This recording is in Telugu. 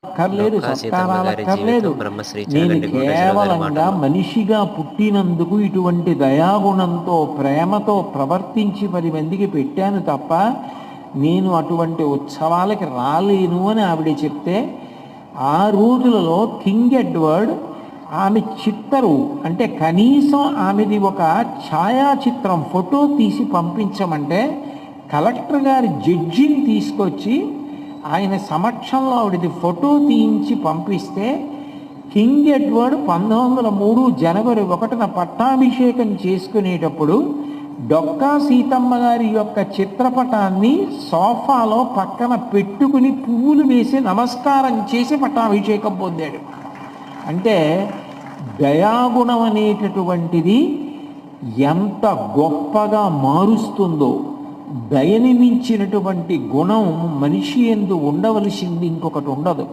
అక్కర్లేదు, డొక్కా సీతమ్మ సత్కారాలు గారి అక్కర్లేదు. జీవితం బ్రహ్మశ్రీ నేను చాగంటి కోటేశ్వరరావు గారి కేవలంగా మాటల్లో. మనిషిగా పుట్టినందుకు ఇటువంటి దయాగుణంతో ప్రేమతో ప్రవర్తించి 10 మందికి పెట్టాను తప్ప నేను అటువంటి ఉత్సవాలకి రాలేను అని ఆవిడ చెప్తే, ఆ రోజులలో కింగ్ ఎడ్వర్డ్ ఆమె చిత్తరు అంటే కనీసం ఆమెది ఒక ఛాయాచిత్రం ఫోటో తీసి పంపించమంటే కలెక్టర్ గారి జడ్జిని తీసుకొచ్చి ఆయన సమక్షంలో ఆవిడది ఫోటో తీయించి పంపిస్తే కింగ్ ఎడ్వర్డ్ 1903 జనవరి 1న పట్టాభిషేకం చేసుకునేటప్పుడు డొక్కా సీతమ్మ గారి యొక్క చిత్రపటాన్ని సోఫాలో పక్కన పెట్టుకుని పువ్వులు వేసి నమస్కారం చేసి పట్టాభిషేకం పొందాడు. అంటే దయాగుణం అనేటటువంటిది ఎంత గొప్పగా మారుస్తుందో, దయని మించినటువంటి గుణం మనిషి యందు ఉండవలసింది ఇంకొకటి ఉండదు.